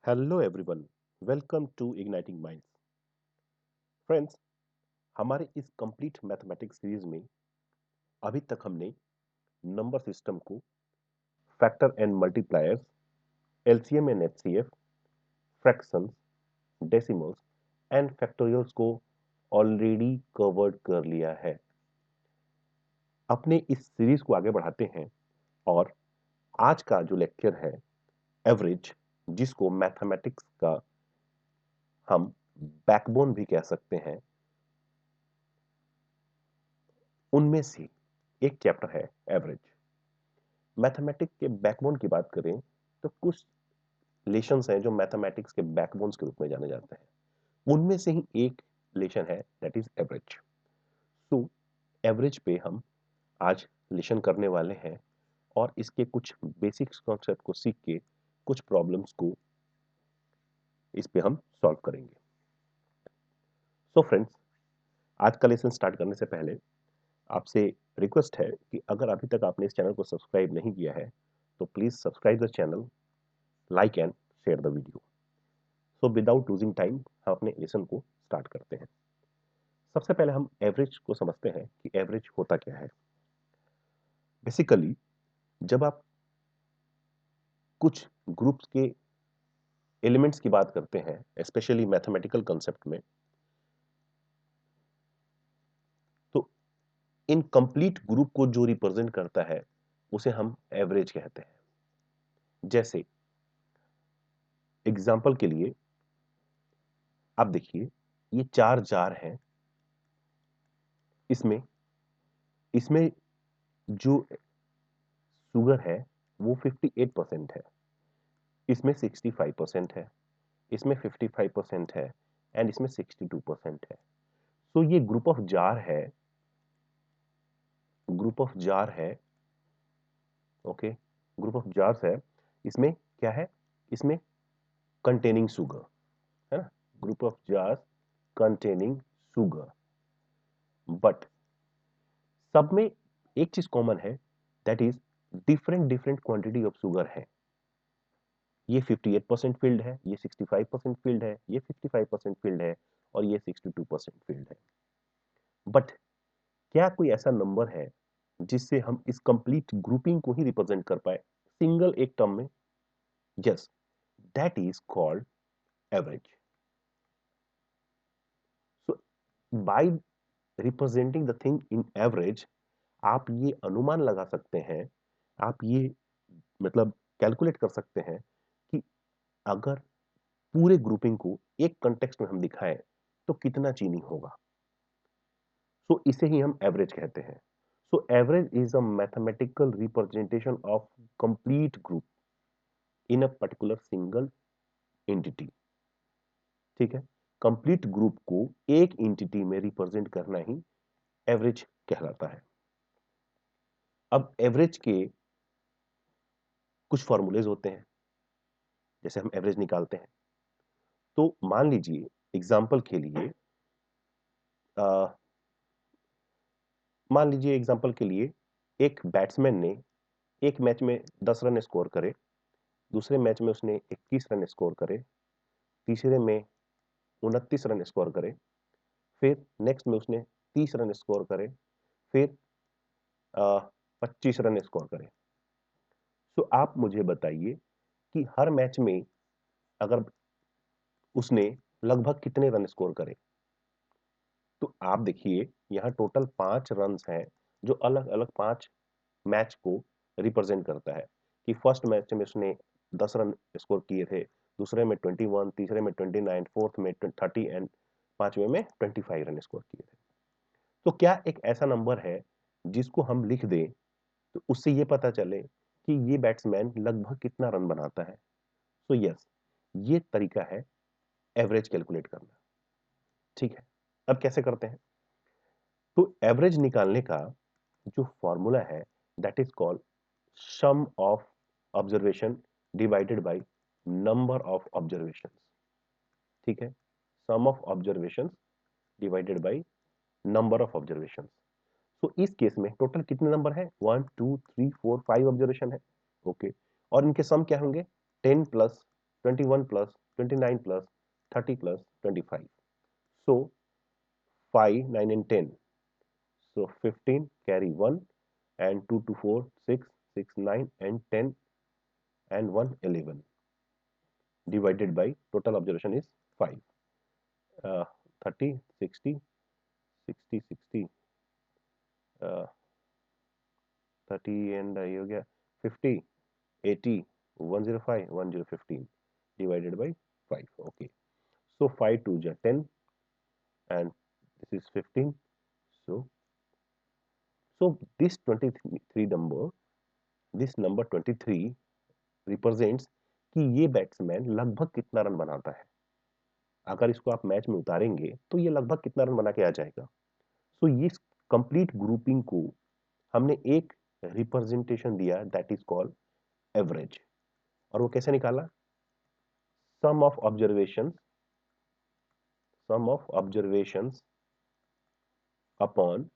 Hello everyone, welcome to igniting minds. Friends, हमारे इस complete mathematics series में अभी तक हमने नंबर सिस्टम को factor and multipliers, LCM and HCF, fractions, decimals and factorials को ऑलरेडी कवर्ड कर लिया है। अपने इस सीरीज को आगे बढ़ाते हैं और आज का जो लेक्चर है एवरेज, जिसको मैथमेटिक्स का हम बैकबोन भी कह सकते हैं, उनमें से एक चैप्टर है एवरेज। मैथमेटिक्स के बैकबोन की बात करें तो कुछ रिलेशंस हैं जो मैथमेटिक्स के बैकबोन्स के रूप में जाने जाते हैं। उनमें से ही एक रिलेशन है that is average. So average पे हम आज रिलेशन करने वाले हैं और इसके कुछ बेसिक्स कॉन्सेप्ट को सीख के कुछ प्रॉब्लम्स को इस पे हम सॉल्व करेंगे। सो फ्रेंड्स, आज का लेसन स्टार्ट करने से पहले आपसे रिक्वेस्ट है कि अगर अभी तक आपने इस चैनल को सब्सक्राइब नहीं किया है तो please subscribe the channel, like and share the video. So without losing time हम अपने लेसन को स्टार्ट करते हैं। सबसे पहले हम एवरेज को समझते हैं कि एवरेज होता क्या है। बेसिकली जब आप कुछ ग्रुप्स के एलिमेंट्स की बात करते हैं, स्पेशली मैथमेटिकल कंसेप्ट में, तो इन कंप्लीट ग्रुप को जो रिप्रेजेंट करता है उसे हम एवरेज कहते हैं। जैसे एग्जाम्पल के लिए आप देखिए, ये 4 जार हैं। इसमें इसमें जो शुगर है वो 58% है, इसमें 65% है, इसमें 55% है एंड इसमें 62% है। तो ये ग्रुप ऑफ जार है। ओके, ग्रुप ऑफ जार्स है। इसमें क्या है? इसमें कंटेनिंग शुगर है ना, group of jars containing sugar. But सब में एक चीज कॉमन है, that is different different quantity of sugar है। ये 58% फील्ड है, ये 65% फील्ड है, ये 55% फील्ड है और ये 62% फील्ड है। बट क्या कोई ऐसा नंबर है जिससे हम इस कंप्लीट ग्रुपिंग को ही रिप्रेजेंट कर पाए सिंगल एक टर्म में? Yes, that is called average. So by representing the thing in average, आप ये अनुमान लगा सकते हैं, आप ये मतलब कैलकुलेट कर सकते हैं कि अगर पूरे ग्रुपिंग को एक कंटेक्स्ट में हम दिखाएं तो कितना चीनी होगा। सो इसे ही हम एवरेज कहते हैं। So average is a mathematical representation of complete group in a particular single entity. ठीक है, कंप्लीट ग्रुप को एक एंटिटी में रिप्रेजेंट करना ही एवरेज कहलाता है। अब एवरेज के कुछ फॉर्मूलेज होते हैं, जैसे हम एवरेज निकालते हैं। तो मान लीजिए एग्जाम्पल के लिए एक बैट्समैन ने एक मैच में 10 रन स्कोर करे, दूसरे मैच में उसने 21 रन स्कोर करे, तीसरे में 29 रन स्कोर करे, फिर नेक्स्ट में उसने 30 रन स्कोर करे, फिर 25 रन स्कोर करे। तो आप मुझे बताइए कि हर मैच में अगर उसने लगभग कितने रन स्कोर करे। तो आप देखिए यहाँ टोटल 5 रन हैं जो अलग अलग 5 मैच को रिप्रेजेंट करता है कि फर्स्ट मैच में उसने 10 रन स्कोर किए थे, दूसरे में 21, तीसरे में 29, फोर्थ में 30 एंड पांचवें में 25 रन स्कोर किए थे। तो क्या एक ऐसा नंबर है जिसको हम लिख दें तो उससे ये पता चले कि ये बैट्समैन लगभग कितना रन बनाता है? तो यस, ये तरीका है एवरेज कैलकुलेट करना। ठीक है, अब कैसे करते हैं? तो एवरेज निकालने का जो फॉर्मूला है that is called sum of observation divided by number of observations. ठीक है, sum of observations divided by number of observations. तो इस केस में टोटल कितने नंबर है? 1 2 3 4 5 ऑब्जर्वेशन है। ओके, और इनके सम क्या होंगे? 10 plus 21 plus 29 plus 30 plus 25. So 5, 9 and 10. So 15 carry 1 and 2 to 4, 6, 6, 9 and 10 and 1, 11. Divided by total observation is 5. 30, 60, 60, 60, 30 and ये हो गया 50, 80, 105, 1015 divided by 5. Okay. So 5 2 is 10 and this is 15. So this 23 number, this number 23 represents कि ये batsman लगभग कितना run बनाता है। अगर इसको आप मैच में उतारेंगे तो ये लगभग कितना रन बना के आ जाएगा। सो ये कंप्लीट ग्रुपिंग को हमने एक रिप्रेजेंटेशन दिया दैट इज कॉल्ड एवरेज। और वो कैसे निकाला? Sum of observations upon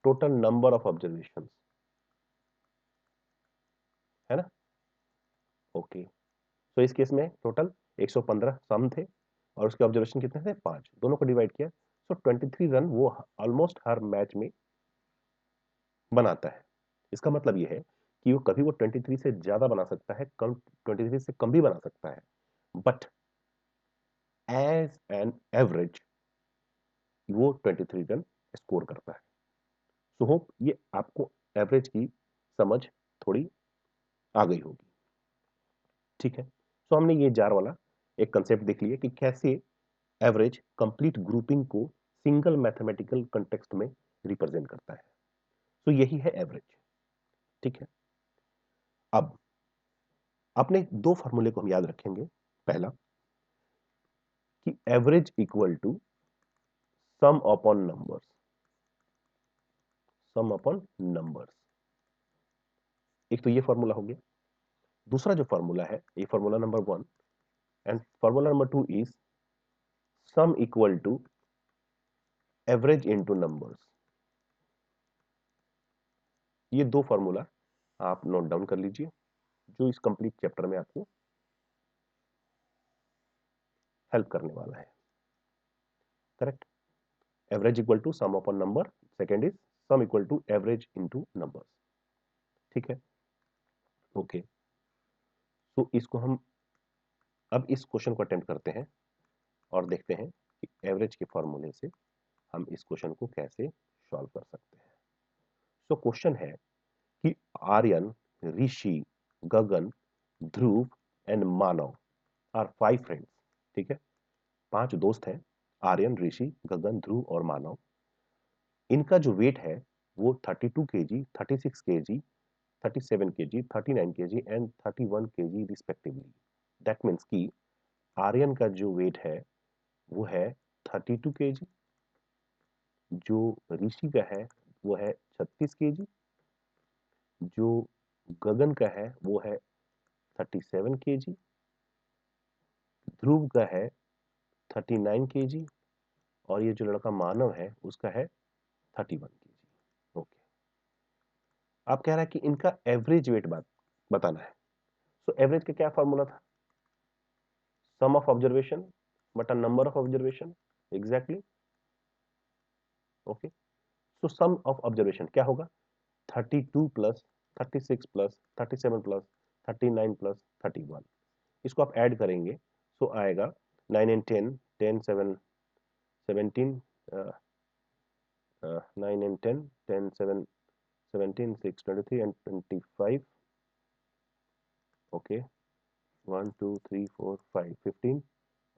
total number of observations, है ना? ओके। तो इस केस में टोटल 115 सम थे और उसके ऑब्जर्वेशन कितने थे? 5। दोनों को डिवाइड किया सो 23 रन वो ऑलमोस्ट हर मैच में बनाता है। इसका मतलब ये है कि वो कभी वो 23 से ज्यादा बना सकता है, कम 23 से कम भी बना सकता है, बट एज एन एवरेज वो 23 रन स्कोर करता है। सो होप ये आपको एवरेज की समझ थोड़ी आ गई होगी। ठीक है, सो हमने ये जार वाला एक कंसेप्ट देख लिया कि कैसे एवरेज कंप्लीट ग्रुपिंग को सिंगल मैथमेटिकल कंटेक्स्ट में रिप्रेजेंट करता है। तो यही है एवरेज। ठीक है, अब अपने दो फॉर्मूले को हम याद रखेंगे। पहला कि average equal to sum upon numbers, sum upon numbers. एक तो ये फॉर्मूला हो गया। दूसरा जो फॉर्मूला है, ये formula number 1 and formula number 2 is sum equal to average into numbers. ये दो फॉर्मूला आप नोट डाउन कर लीजिए जो इस कंप्लीट चैप्टर में आपको हेल्प करने वाला है। Correct? Average equal to sum upon number, second is sum equal to average into numbers. ठीक है, ओके। तो इसको हम अब इस क्वेश्चन को अटेम्प्ट करते हैं और देखते हैं कि एवरेज के फॉर्मूले से हम इस क्वेश्चन को कैसे सॉल्व कर सकते हैं। तो क्वेश्चन है कि आर्यन, ऋषि, गगन, ध्रुव एंड मानव आर 5 फ्रेंड्स। ठीक है, 5 दोस्त हैं, आर्यन, ऋषि, गगन, ध्रुव और मानव। इनका जो वेट है वो 32 KG, 36 KG, 37 KG, 39 KG and 31 KG respectively. That means कि आर्यन का जो वेट है वो है 32 केजी, जो ऋषि का है वो है 36 केजी, जो गगन का है वो है 37 केजी, ध्रुव का है 39 केजी और ये जो लड़का मानव है उसका है 31 केजी। ओके, आप कह रहा है कि इनका एवरेज वेट बताना है। तो एवरेज का क्या फॉर्मूला था? सम ऑफ ऑब्जर्वेशन बटा number of observation. Exactly, okay. So sum of observation क्या होगा? 32 प्लस 36 प्लस 37 प्लस 39 प्लस 31। इसको आप ऐड करेंगे तो आएगा 9 and 10, 10 7 17, 9 and 10, 10 7 17, 6 23 and 25। Okay, 1 2 3 4 5 15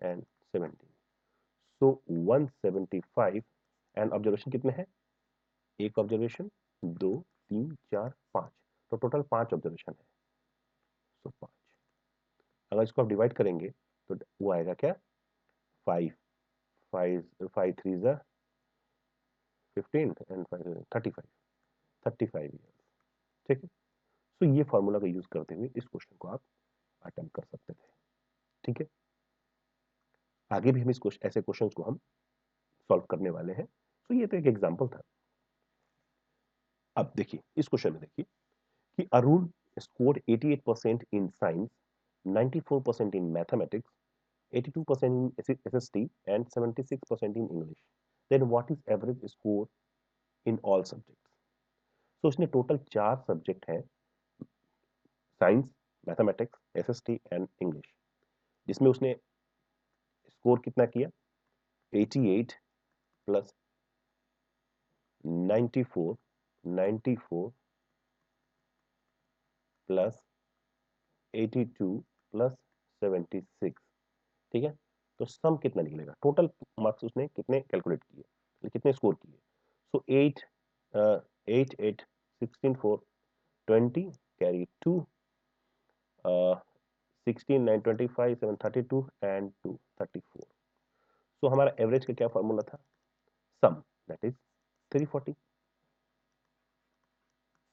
and 17। So 175 and observation कितने हैं? एक ऑब्जर्वेशन, 2 3 4 5, तो टोटल 5 ऑब्जर्वेशन है। सो 5, अगर इसको आप डिवाइड करेंगे तो वो आएगा क्या? 5 5 5 3 जा 15 एंड 5 35, 35 ईयर्स। ठीक है, तो ये फॉर्मूला का यूज करते हुए इस क्वेश्चन को आप अटेम्प्ट कर सकते थे। ठीक है, आगे भी हम इस ऐसे क्वेश्चंस को हम सॉल्व करने वाले हैं। तो ये तो एक एग्जांपल था। अब देखिए इस क्वेश्चन में देखिए कि Arun scored 88% in science 94% in mathematics, 82% in SST, and 76% in English. Then what is average score in all subjects? So उसने टोटल 4 सब्जेक्ट हैं, science, mathematics, SST and English, जिसमें उसने स्कोर कितना किया? 88 प्लस 94, 94 प्लस 82 प्लस 76, ठीक है। तो सम कितना निकलेगा? टोटल मार्क्स उसने कितने कैलकुलेट किए, कितने स्कोर किए? सो 8 8 8 16 4 20 कैरी 2 16 9 25 7 32 एंड 2 34। सो हमारा एवरेज का क्या फॉर्मूला था? Sum that is 340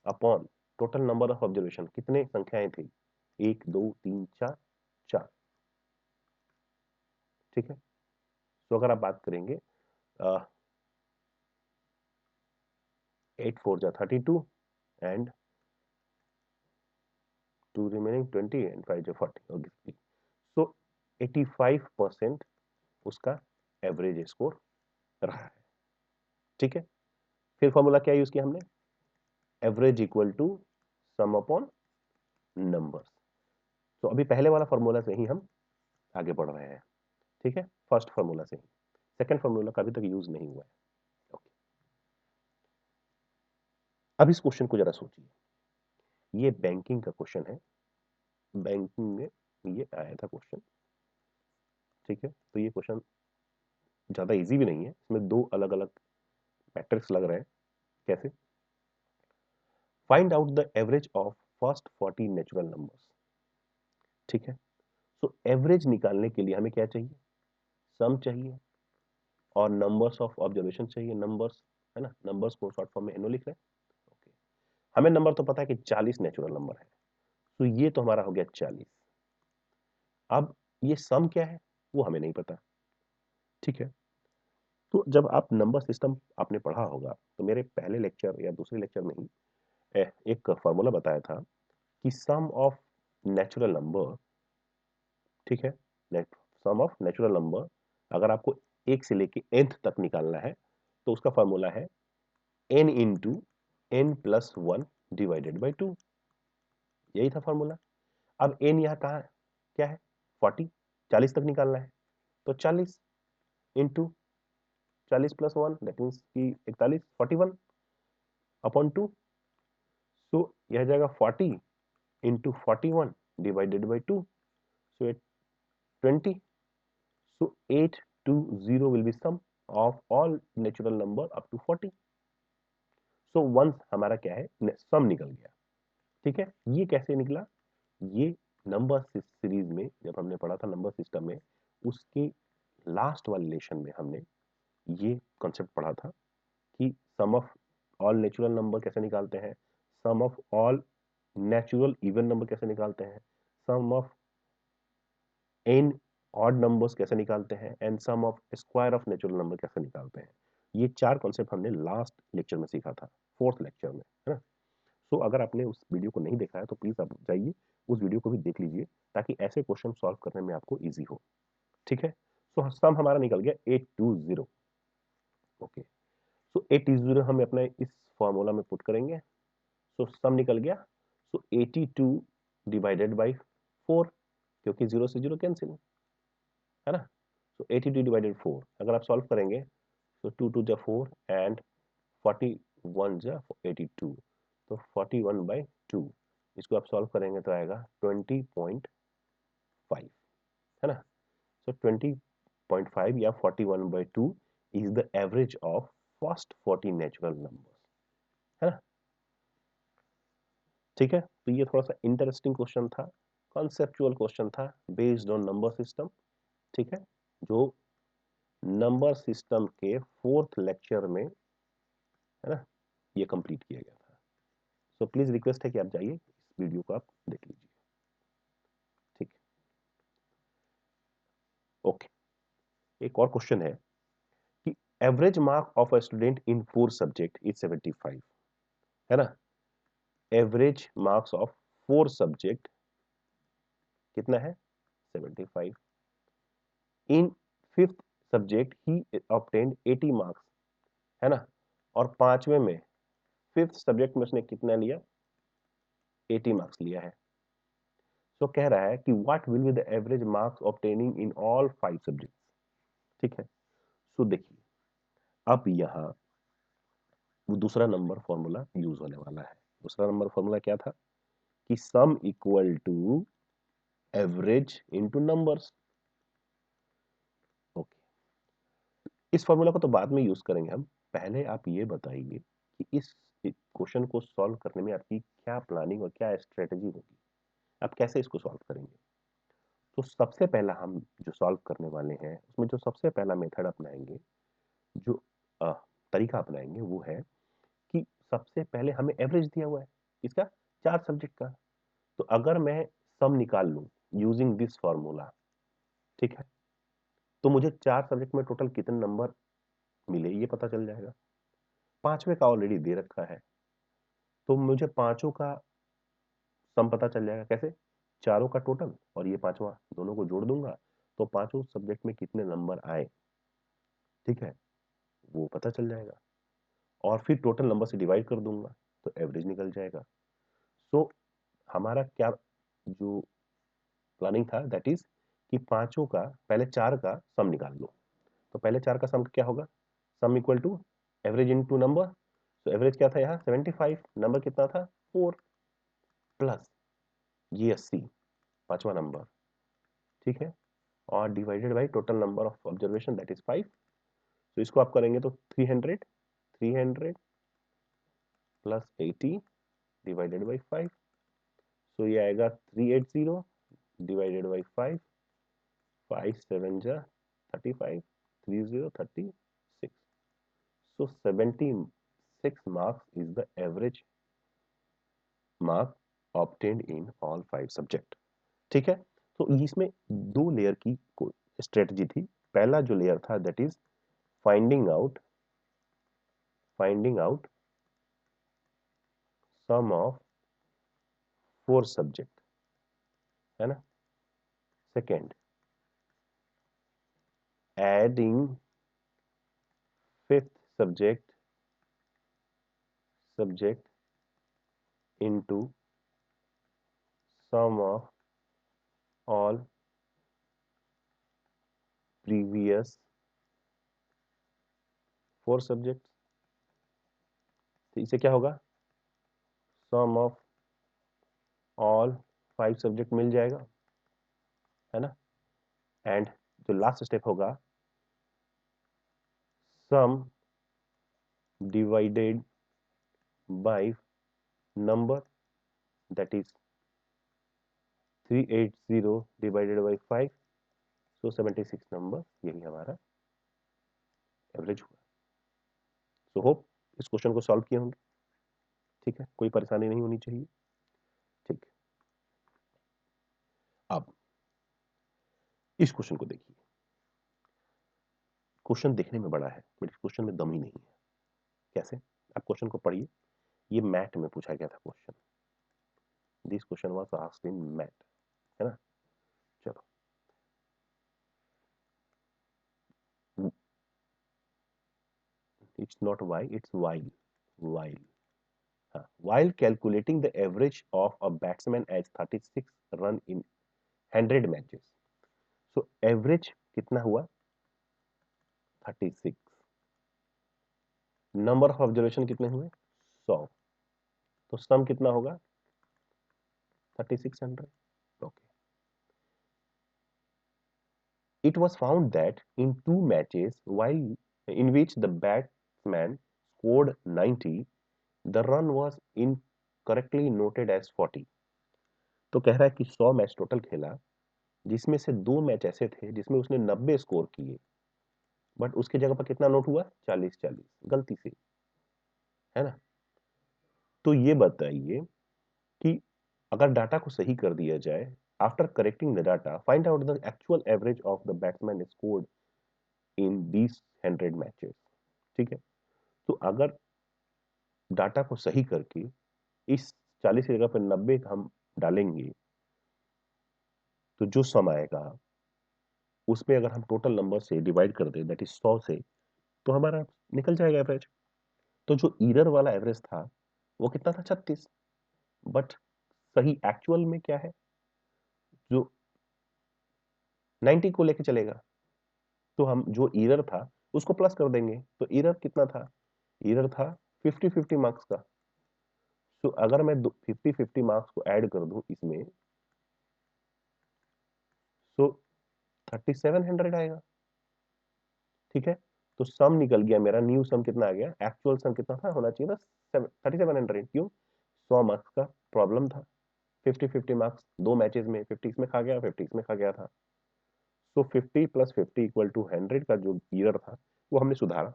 upon total number of observation. कितने संख्याएं थी? 1 2 3 4 4, ठीक है। तो अगर आप बात करेंगे 8 4 जा 32 एंड 2 remaining 20 and 5 जा 40 obviously. So 85% उसका एवरेज स्कोर रहा है, ठीक है। फिर फॉर्मूला क्या यूज किया हमने? Average equal to sum upon numbers. तो अभी पहले वाला फॉर्मूला से ही हम आगे बढ़ रहे हैं, ठीक है, फर्स्ट फॉर्मूला से ही। सेकंड फॉर्मूला का अभी तक यूज नहीं हुआ है। ओके, अब इस क्वेश्चन को जरा सोचिए। ये बैंकिंग का क्वेश्चन है, बैंकिंग में ये आया था क्वेश्चन, ठीक है। तो ये क्वेश्चन ज्यादा इजी भी नहीं है, इसमें 2 अलग अलग मैट्रिक्स लग रहे हैं। कैसे? Find out the average of first 40 natural numbers, ठीक है। सो एवरेज निकालने के लिए हमें क्या चाहिए? सम चाहिए और नंबर्स ऑफ ऑब्जर्वेशन चाहिए, नंबर्स, है ना। नंबर्स को शॉर्ट फॉर्म में एनओ लिख रहे हैं। ओके, हमें नंबर तो पता है कि 40 नेचुरल नंबर है, तो ये तो हमारा हो गया 40। अब ये सम क्या है वो हमें नहीं पता, ठीक है। तो जब आप नंबर सिस्टम आपने पढ़ा होगा, तो मेरे पहले लेक्चर या दूसरे लेक्चर में ही एक फॉर्मूला बताया था कि सम ऑफ नेचुरल नंबर, ठीक है, सम ऑफ नेचुरल नंबर अगर आपको 1 से लेके nth तक निकालना है तो उसका फॉर्मूला है n into n plus 1 divided by 2। यही था फॉर्मूला। अब n यहाँ कहाँ है? क्या है? 40, 40 तक निकालना है, तो 40 इंटू 40 प्लस 1 दैट मीन्स कि 41, 41 अपॉन 2। सो यह जाएगा 40 into 41 divided by 2, so 20। So 820 will be sum of all natural number up to 40. So once हमारा क्या है? सम निकल गया, ठीक है। ये कैसे निकला? ये नंबर सीरीज में जब हमने पढ़ा था, नंबर सिस्टम में, उसके लास्ट वाले लेशन में हमने ये कॉन्सेप्ट पढ़ा था कि sum of all natural number कैसे निकालते हैं, sum of all natural even number कैसे निकालते हैं, sum of n odd numbers कैसे निकालते हैं, and sum of square of natural number कैसे निकालते हैं। ये 4 कॉन्सेप्ट हमने लास्ट लेक्चर में सीखा था, 4th लेक्चर में, है ना। सो अगर आपने उस वीडियो को नहीं देखा है तो प्लीज आप जाइए उस वीडियो को भी देख लीजिए, ताकि ऐसे क्वेश्चन सॉल्व करने में आपको इजी हो, ठीक है। सो सम हमारा निकल गया 820। ओके, सो 820 हम अपने इस फॉर्मूला में पुट करेंगे, सो सम निकल गया। सो 82 डिवाइडेड बाई 4, क्योंकि 0 से 0 कैंसिल, है ना। सो 82 डिवाइडेड 4 अगर आप सॉल्व करेंगे तो 2 2 जा 4 एंड 41 जा 82, तो 41/2, इसको आप सॉल्व करेंगे तो आएगा 20.5, है ना। सो 20.5 या 41/2 is the average of first 40 natural numbers, है ना। ठीक है, तो ये थोड़ा सा इंटरेस्टिंग क्वेश्चन था, कॉन्सेप्चुअल क्वेश्चन था बेस्ड ऑन नंबर सिस्टम, ठीक है, जो नंबर सिस्टम के 4th लेक्चर में, है ना, ये कंप्लीट किया गया था। सो प्लीज रिक्वेस्ट है कि आप जाइए इस वीडियो को आप देख लीजिए, ठीक है। ओके, एक और क्वेश्चन है कि average mark of a student in 4 subject is 75, है ना। एवरेज मार्क्स ऑफ 4 सब्जेक्ट कितना है 75। In fifth subject he obtained 80 marks, है ना, और पांचवें में फिफ्थ सब्जेक्ट में उसने कितना लिया 80 मार्क्स लिया है। तो कह रहा है कि what will be the average marks obtaining in all 5 subjects. ठीक है, सो देखिए अब यहाँ वो दूसरा नंबर फॉर्मूला यूज होने वाला है। दूसरा नंबर फॉर्मूला क्या था कि sum equal to average into numbers. Okay, इस फॉर्मूला को तो बाद में यूज करेंगे हम, पहले आप ये बताइए कि इस क्वेश्चन को सॉल्व करने में आपकी क्या प्लानिंग और क्या स्ट्रेटेजी होगी, आप कैसे इसको सॉल्व करेंगे। तो सबसे पहला हम जो सॉल्व करने वाले हैं उसमें जो सबसे पहला मेथड अपनाएंगे, जो अ, तरीका अपनाएंगे वो है कि सबसे पहले हमें एवरेज दिया हुआ है इसका 4 सब्जेक्ट का। तो अगर मैं सम निकाल लूं यूजिंग दिस फॉर्मूला, ठीक है, तो मुझे 4 सब्जेक्ट में टोटल कितने नंबर मिले ये पता चल जाएगा। पांचवे का ऑलरेडी दे रखा है, तो मुझे पांचों का सम पता चल जाएगा। कैसे, चारों का टोटल और ये पांचवा दोनों को जोड़ दूंगा तो पांचों सब्जेक्ट में कितने नंबर आए, ठीक है, वो पता चल जाएगा। और फिर टोटल नंबर से डिवाइड कर दूंगा तो एवरेज निकल जाएगा। सो हमारा क्या जो प्लानिंग था दैट इज कि पांचों का पहले चार का सम निकाल लो। तो पहले चार का सम क्या होगा, sum equal to average into number. तो एवरेज क्या था यहाँ 75, नंबर कितना था 4 प्लस ये 80 पांचवा नंबर, ठीक है, और divided by total number of observation that is 5। तो इसको आप करेंगे तो 300 प्लस 80 डिवाइडेड बाई 5। सो ये आएगा 380 डिवाइडेड बाई 5, 5 7 जा 35, 30 36। So 76 marks is the average mark obtained in all 5 subject। ठीक है, तो इसमें दो लेयर की स्ट्रेटजी थी। पहला जो लेयर था that is finding out sum of 4 subject, है ना। Second, adding fifth subject into sum of all previous 4 subject. तो इसे क्या होगा, सम ऑफ ऑल 5 सब्जेक्ट मिल जाएगा, है ना। एंड जो लास्ट स्टेप होगा sum divided by number that is 380 divided by 5। So 76 number, यही हमारा एवरेज हुआ। सो होप इस क्वेश्चन को सॉल्व किए होंगे, ठीक है, कोई परेशानी नहीं होनी चाहिए। ठीक, अब इस क्वेश्चन को देखिए। क्वेश्चन देखने में बड़ा है बट इस क्वेश्चन में दम ही नहीं है। कैसे, आप क्वेश्चन को पढ़िए। ये मैथ में पूछा गया था question, this question was asked in math, है ना। चलो, it's not why, it's while. हाँ, while calculating the average of a batsman as 36 run in 100 matches, so average कितना हुआ 36, नंबर ऑफ ऑब्जर्वेशन कितने हुए 100, तो सम कितना होगा 3600। Okay, it was found that in 2 matches while in which the batsman scored 90, the run was incorrectly noted as 40। तो कह रहा है कि 100 मैच टोटल खेला, जिसमें से 2 मैच ऐसे थे जिसमें उसने 90 स्कोर किए, बट उसकी जगह पर कितना नोट हुआ 40 गलती से, है ना। तो ये बताइए कि अगर डाटा को सही कर दिया जाए, after correcting the data find out the actual average of the batsman scored in these 100 matches. ठीक है, तो अगर डाटा को सही करके इस 40 की जगह पर 90 हम डालेंगे तो जो सम आएगा उसमें अगर हम टोटल नंबर से डिवाइड कर दें, दैट इज 100 से, तो हमारा निकल जाएगा एवरेज। तो जो ईरर वाला एवरेज था वो कितना था, 36। बट सही एक्चुअल में क्या है, जो 90 को लेके चलेगा, तो हम जो ईरर था उसको प्लस कर देंगे। तो ईरर कितना था, ईरर था 50-50 मार्क्स का। तो अगर मैं 50-50 मार्क्स को ऐड कर दूं इसमें, तो 3700 आएगा। ठीक है, तो सम निकल गया मेरा, न्यू सम कितना आ गया, एक्चुअल सम कितना था, होना चाहिए था 3700। क्यों, 100 मार्क्स का प्रॉब्लम था, 50-50 मार्क्स, दो मैचेस में 50 इसमें खा गया, 50 इसमें खा गया था। तो 50 + 50 = 100 का जो ईरर था वो हमने सुधारा,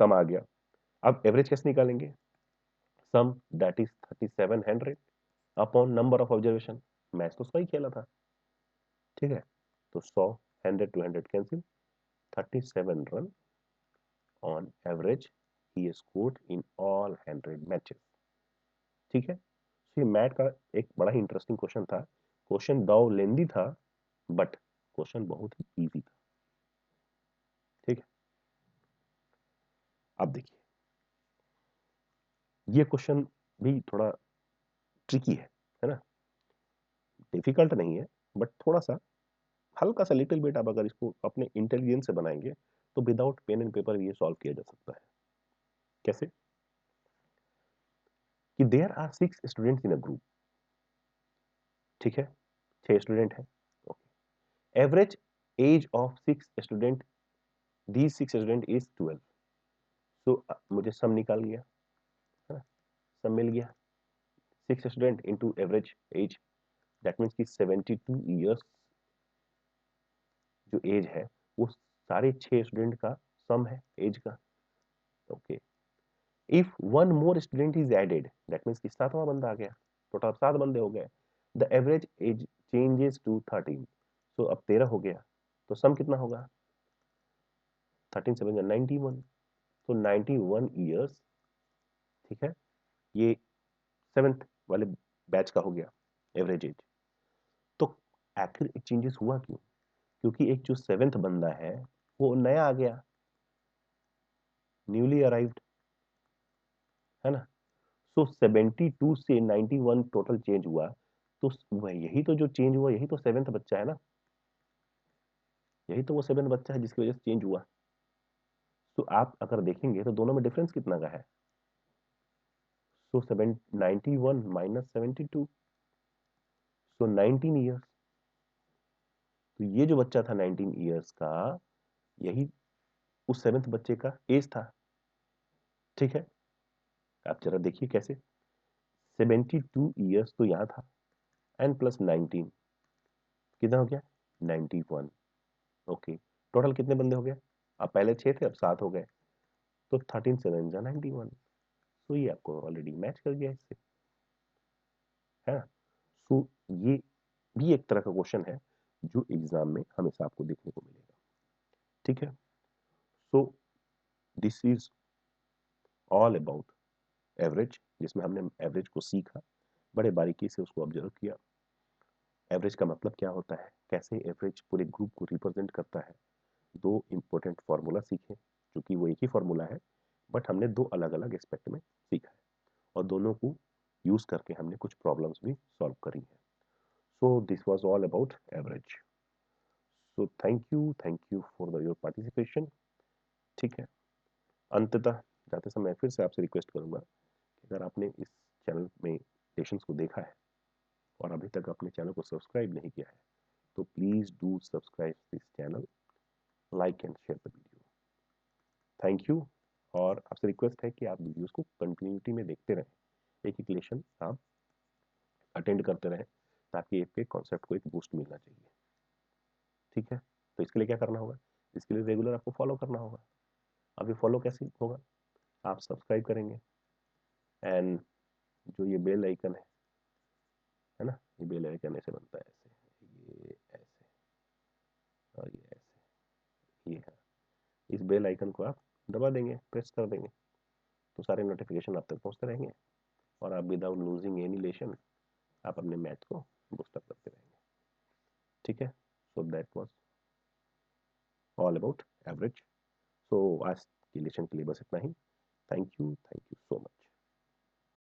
सम आ गया। अब एवरेज कैसे निकालेंगे, sum that is 3700 upon number of observation. Match तो सही खेला था। ठीक है, तो 100, 100 to 100 cancel, 37 run on average he scored in all 100 matches. ठीक है, तो ये मैथ का एक बड़ा ही इंटरेस्टिंग क्वेश्चन था। क्वेश्चन दो लेंदी था, बट क्वेश्चन बहुत ही इजी था। ठीक है, अब देखिए, ये क्वेश्चन भी थोड़ा ट्रिकी है ना, डिफिकल्ट नहीं है, बट थोड़ा सा हल्का सा लिटिल बिट, आप अगर इसको अपने इंटेलिजेंस से बनाएंगे तो विदाउट पेन एंड पेपर ये सॉल्व किया जा सकता है। कैसे, कि there are 6 students in a group. ठीक है, 6 स्टूडेंट है। Average age of 6 student, these 6 student is 12। तो मुझे सम निकाल गया है ना, सम मिल गया, 6 student into average age, that means कि 72 इयर्स जो एज है वो सारे 6 स्टूडेंट का सम है एज का। Okay, if one more student is added, that means कि 7वां बंदा आ गया, टोटल 7 बंदे हो गए, the average age changes to 13। तो अब 13 हो गया, तो सम कितना होगा, 13 7 91, तो 91 इयर्स। ठीक है, ये 7th वाले बैच का हो गया एवरेज एज। तो आखिर चेंजेस हुआ क्यों, क्योंकि एक जो 7th बंदा है वो नया आ गया, न्यूली अराइव्ड, है ना। सो 72 से 91 टोटल चेंज हुआ, तो वह यही तो जो चेंज हुआ, यही तो 7th बच्चा है ना, यही तो वो 7th बच्चा है जिसकी वजह से चेंज हुआ। तो आप अगर देखेंगे तो दोनों में डिफरेंस कितना का है, सो 91 - 72, सो 19 ईयर्स। तो ये जो बच्चा था 19 ईयर्स का, यही उस 7th बच्चे का एज था। ठीक है, आप जरा देखिए कैसे, 72 ईयर्स तो यहाँ था, एन प्लस 19 कितना हो गया, 91। ओके, टोटल कितने बंदे हो गए, अब पहले 6 थे अब 7 हो गए, तो 13 7 जा 91। तो ये आपको ऑलरेडी मैच कर गया इससे, है ना। सो ये भी एक तरह का क्वेश्चन है जो एग्जाम में हमेशा आपको देखने को मिलेगा। ठीक है, so this is all about average, जिसमें हमने एवरेज को सीखा, बड़े बारीकी से उसको ऑब्जर्व किया। एवरेज का मतलब क्या होता है, कैसे एवरेज पूरे ग्रुप को रिप्रेजेंट करता है। दो इंपॉर्टेंट फार्मूला सीखे, क्योंकि वो एक ही फार्मूला है, बट हमने दो अलग अलग एस्पेक्ट में सीखा है, और दोनों को यूज करके हमने कुछ प्रॉब्लम्स भी सॉल्व करी है। So this was all about average. So thank you for your participation. ठीक है, अंततः जाते समय फिर से आपसे रिक्वेस्ट करूंगा कि अगर आपने इस चैनल में लेशंस को देखा है और अभी तक अपने चैनल को सब्सक्राइब नहीं किया है, तो please do subscribe this channel, like and share the video. Thank you, और आपसे रिक्वेस्ट है कि आप वीडियोस को कंटिन्यूटी में देखते रहें, एक एक लेशन आप अटेंड करते रहें, ताकि आपके कॉन्सेप्ट को एक बूस्ट मिलना चाहिए। ठीक है, तो इसके लिए क्या करना होगा, इसके लिए रेगुलर आपको फॉलो करना होगा। अभी फॉलो कैसे होगा, आप सब्सक्राइब करेंगे, एंड जो ये बेल आइकन है ना, ये बेल आइकन ऐसे बनता है, ऐसे, ये ऐसे, और ये ऐसे, ये है, इस बेल आइकन को आप दबा देंगे, प्रेस कर देंगे, तो सारे नोटिफिकेशन आप तक पहुंचते रहेंगे, और आप विदाउट लूजिंग एनी लेशन आप अपने मैथ को बूस्टअप करते रहेंगे। ठीक है, so that was all about average. So आज की लेसन के लिए बस इतना ही। Thank you so much.